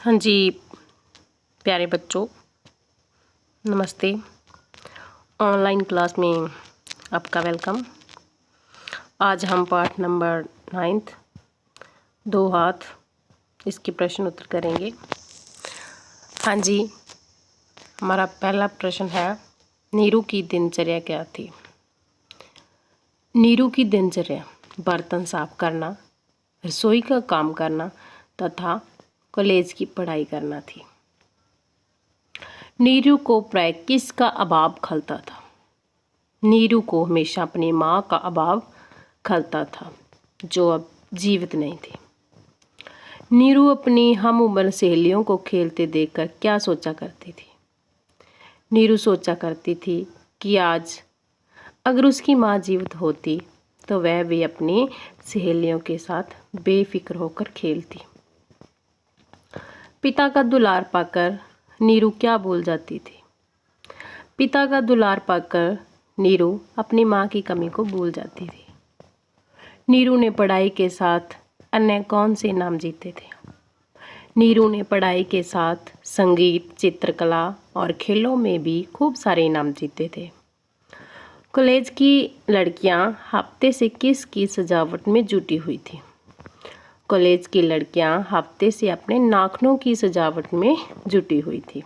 हाँ जी प्यारे बच्चों, नमस्ते। ऑनलाइन क्लास में आपका वेलकम। आज हम पाठ नंबर 9 दो हाथ इसके प्रश्न उत्तर करेंगे। हाँ जी, हमारा पहला प्रश्न है, नीरू की दिनचर्या क्या थी? नीरू की दिनचर्या बर्तन साफ करना, रसोई का काम करना तथा कॉलेज की पढ़ाई करना थी। नीरू को प्राय किसका अभाव खलता था? नीरू को हमेशा अपनी माँ का अभाव खलता था, जो अब जीवित नहीं थी। नीरू अपनी हम उम्र सहेलियों को खेलते देखकर क्या सोचा करती थी? नीरू सोचा करती थी कि आज अगर उसकी माँ जीवित होती तो वह भी अपनी सहेलियों के साथ बेफिक्र होकर खेलती। पिता का दुलार पाकर नीरू क्या भूल जाती थी? पिता का दुलार पाकर नीरू अपनी माँ की कमी को भूल जाती थी। नीरू ने पढ़ाई के साथ अन्य कौन से इनाम जीते थे? नीरू ने पढ़ाई के साथ संगीत, चित्रकला और खेलों में भी खूब सारे इनाम जीते थे। कॉलेज की लड़कियां हफ्ते से किसकी सजावट में जुटी हुई थी? कॉलेज की लड़कियां हफ्ते से अपने नाखूनों की सजावट में जुटी हुई थी।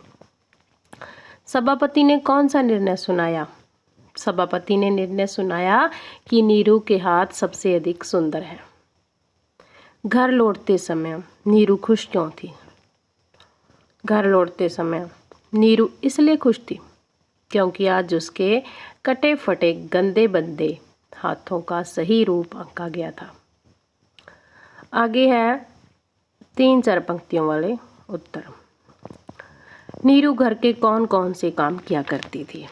सभापति ने कौन सा निर्णय सुनाया? सभापति ने निर्णय सुनाया कि नीरू के हाथ सबसे अधिक सुंदर है। घर लौटते समय नीरू खुश क्यों थी? घर लौटते समय नीरू इसलिए खुश थी क्योंकि आज उसके कटे फटे गंदे बंदे हाथों का सही रूप आंका गया था। आगे है 3-4 पंक्तियों वाले उत्तर। नीरू घर के कौन कौन से काम किया करती थी?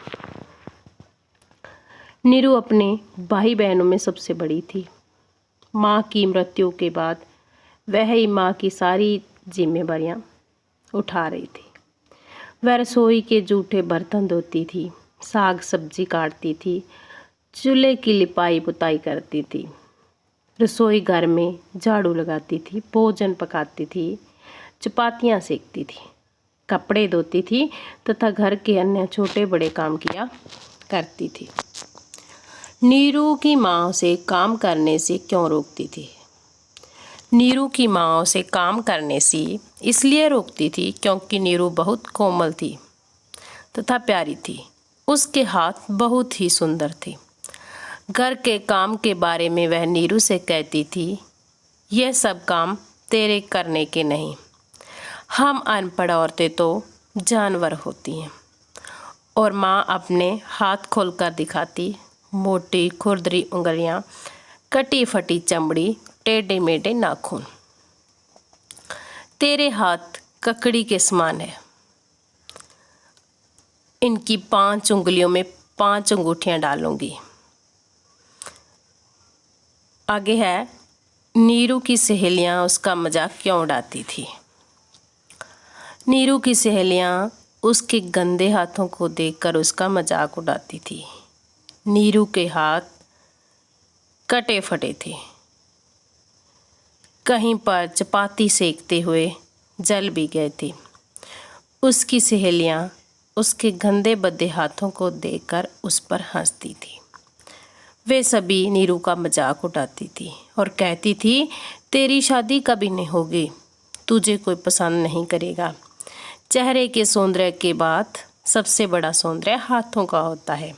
नीरू अपने भाई बहनों में सबसे बड़ी थी। माँ की मृत्यु के बाद वह ही माँ की सारी जिम्मेदारियाँ उठा रही थी। वह रसोई के जूठे बर्तन धोती थी, साग सब्जी काटती थी, चूल्हे की लिपाई पुताई करती थी, रसोई घर में झाड़ू लगाती थी, भोजन पकाती थी, चपातियाँ सेकती थी, कपड़े धोती थी तथा घर के अन्य छोटे बड़े काम किया करती थी। नीरू की माँ उसे काम करने से क्यों रोकती थी? नीरू की माँ उसे काम करने से इसलिए रोकती थी क्योंकि नीरू बहुत कोमल थी तथा प्यारी थी। उसके हाथ बहुत ही सुंदर थे। घर के काम के बारे में वह नीरू से कहती थी, यह सब काम तेरे करने के नहीं। हम अनपढ़ औरतें तो जानवर होती हैं। और माँ अपने हाथ खोलकर दिखाती, मोटी खुरदरी उंगलियां, कटी फटी चमड़ी, टेढ़े मेढ़े नाखून। तेरे हाथ ककड़ी के समान है। इनकी 5 उंगलियों में 5 अंगूठियां डालूंगी। आगे है, नीरू की सहेलियां उसका मजाक क्यों उड़ाती थी? नीरू की सहेलियां उसके गंदे हाथों को देखकर उसका मजाक उड़ाती थी। नीरू के हाथ कटे फटे थे। कहीं पर चपाती सेकते हुए जल भी गए थे। उसकी सहेलियां उसके गंदे बदे हाथों को देखकर उस पर हंसती थी। वे सभी नीरू का मजाक उड़ाती थी और कहती थी, तेरी शादी कभी नहीं होगी, तुझे कोई पसंद नहीं करेगा। चेहरे के सौंदर्य के बाद सबसे बड़ा सौंदर्य हाथों का होता है।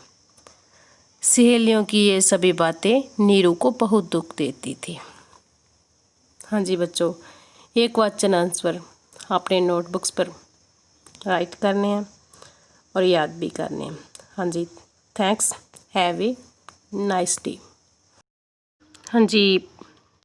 सहेलियों की ये सभी बातें नीरू को बहुत दुख देती थी। हाँ जी बच्चों, एक क्वेश्चन आंसर आपने नोटबुक्स पर राइट करने हैं और याद भी करने हैं। हाँ जी, thanks, have a nice day. हाँ जी